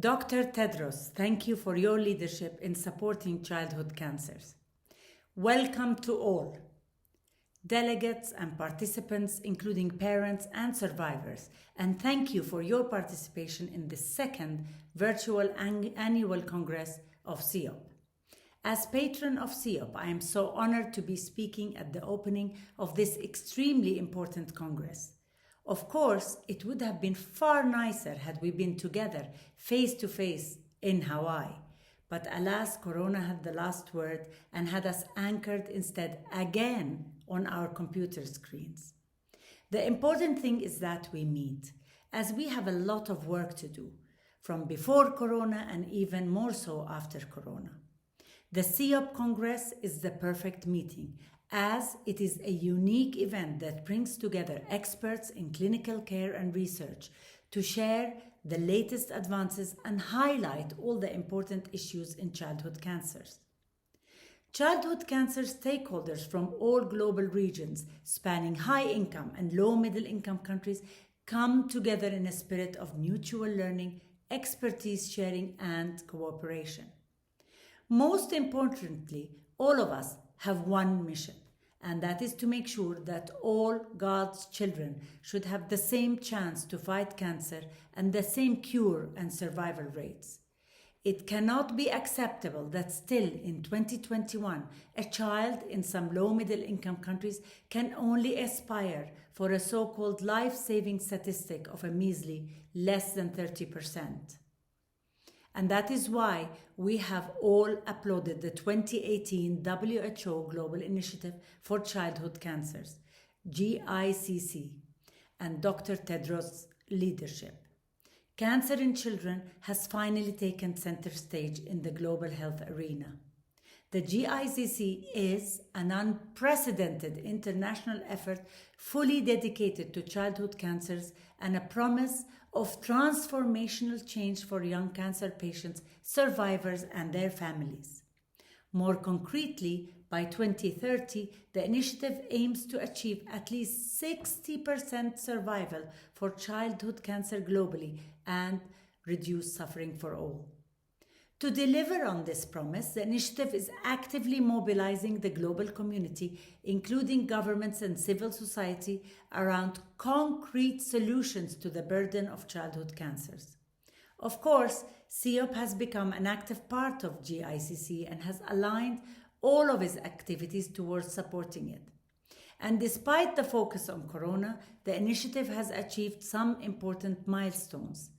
Dr. Tedros, thank you for your leadership in supporting childhood cancers. Welcome to all delegates and participants, including parents and survivors, and thank you for your participation in the second virtual annual Congress of SIOP. As patron of SIOP, I am so honored to be speaking at the opening of this extremely important Congress. Of course, it would have been far nicer had we been together, face to face, in Hawaii. But alas, Corona had the last word and had us anchored instead again on our computer screens. The important thing is that we meet, as we have a lot of work to do, from before Corona and even more so after Corona. The SIOP Congress is the perfect meeting, as it is a unique event that brings together experts in clinical care and research to share the latest advances and highlight all the important issues in childhood cancers. Childhood cancer stakeholders from all global regions, spanning high-income and low-middle-income countries, come together in a spirit of mutual learning, expertise sharing, and cooperation. Most importantly, all of us have one mission, and that is to make sure that all God's children should have the same chance to fight cancer and the same cure and survival rates. It cannot be acceptable that still in 2021, a child in some low-middle-income countries can only aspire for a so-called life-saving statistic of a measly less than 30%. And that is why we have all applauded the 2018 WHO Global Initiative for Childhood Cancers, GICC, and Dr. Tedros' leadership. Cancer in children has finally taken center stage in the global health arena. The GICC is an unprecedented international effort fully dedicated to childhood cancers and a promise of transformational change for young cancer patients, survivors, and their families. More concretely, by 2030, the initiative aims to achieve at least 60% survival for childhood cancer globally and reduce suffering for all. To deliver on this promise, the initiative is actively mobilizing the global community, including governments and civil society, around concrete solutions to the burden of childhood cancers. Of course, SIOP has become an active part of GICC and has aligned all of its activities towards supporting it. And despite the focus on Corona, the initiative has achieved some important milestones.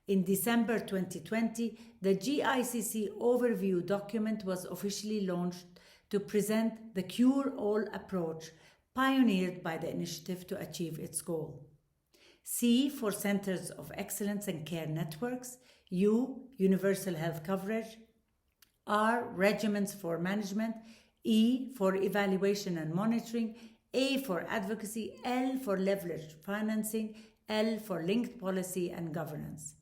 In December 2020, the GICC overview document was officially launched to present the cure-all approach pioneered by the initiative to achieve its goal. C for Centers of Excellence and Care Networks, U, Universal Health Coverage, R, Regimens for Management, E for Evaluation and Monitoring, A for Advocacy, L for Leveraged Financing, L for Linked Policy and Governance.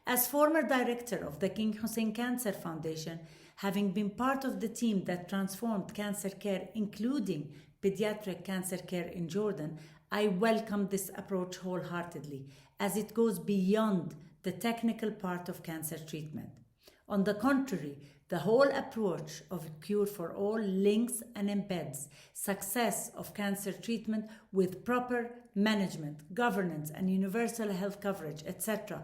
As former director of the King Hussein Cancer Foundation, having been part of the team that transformed cancer care, including pediatric cancer care in Jordan, I welcome this approach wholeheartedly, as it goes beyond the technical part of cancer treatment. On the contrary, the whole approach of Cure for All links and embeds success of cancer treatment with proper management, governance, and universal health coverage, etc.,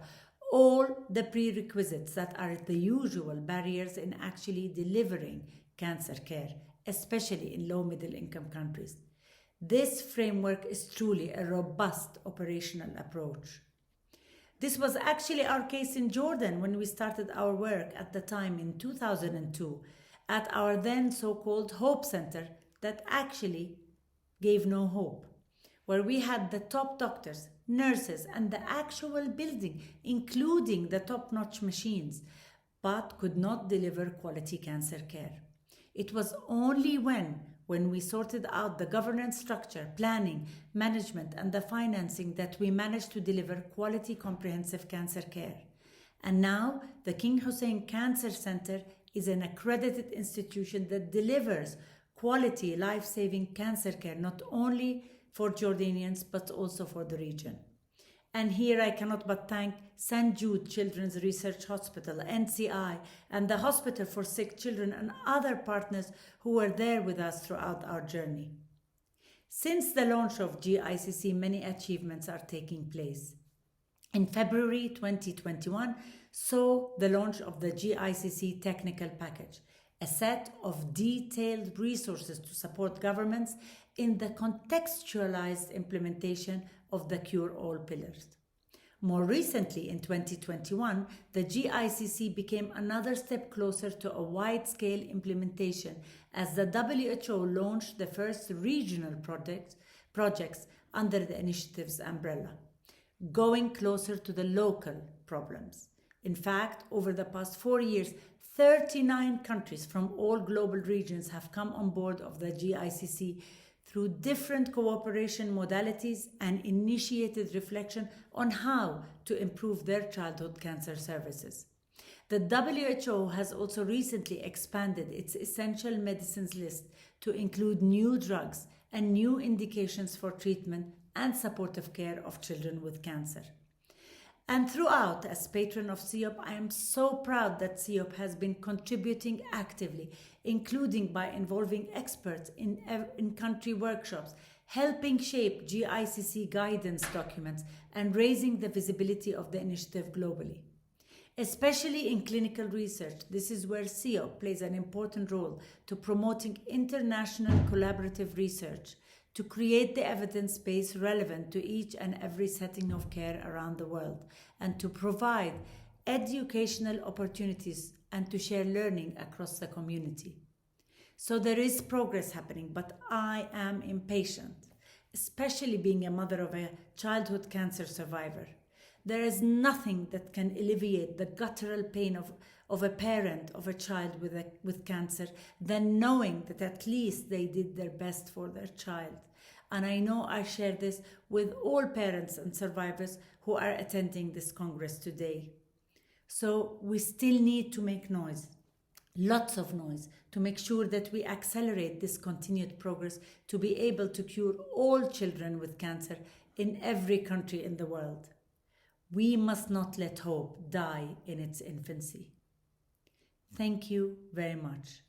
all the prerequisites that are the usual barriers in actually delivering cancer care, especially in low-middle-income countries. This framework is truly a robust operational approach. This was actually our case in Jordan when we started our work at the time in 2002 at our then so-called Hope Center that actually gave no hope, where we had the top doctors, nurses, and the actual building, including the top-notch machines, but could not deliver quality cancer care. It was only when we sorted out the governance structure, planning, management, and the financing that we managed to deliver quality comprehensive cancer care. And now the King Hussein Cancer Center is an accredited institution that delivers quality life-saving cancer care not only for Jordanians but also for the region. And here I cannot but thank St. Jude Children's Research Hospital, NCI, and the Hospital for Sick Children and other partners who were there with us throughout our journey. Since the launch of GICC, many achievements are taking place. In February 2021 saw the launch of the GICC Technical Package, a set of detailed resources to support governments in the contextualized implementation of the Cure-All pillars. More recently, in 2021, the GICC became another step closer to a wide-scale implementation as the WHO launched the first regional projects under the initiative's umbrella, going closer to the local problems. In fact, over the past 4 years, 39 countries from all global regions have come on board of the GICC through different cooperation modalities and initiated reflection on how to improve their childhood cancer services. The WHO has also recently expanded its essential medicines list to include new drugs and new indications for treatment and supportive care of children with cancer. And throughout, as patron of SIOP, I am so proud that SIOP has been contributing actively, including by involving experts in country workshops, helping shape GICC guidance documents, and raising the visibility of the initiative globally. Especially in clinical research, this is where SIOP plays an important role to promoting international collaborative research, to create the evidence base relevant to each and every setting of care around the world, and to provide educational opportunities and to share learning across the community. So there is progress happening, but I am impatient, especially being a mother of a childhood cancer survivor. There is nothing that can alleviate the guttural pain of a parent of a child with cancer than knowing that at least they did their best for their child. And I know I share this with all parents and survivors who are attending this Congress today. So we still need to make noise, lots of noise, to make sure that we accelerate this continued progress to be able to cure all children with cancer in every country in the world. We must not let hope die in its infancy. Thank you very much.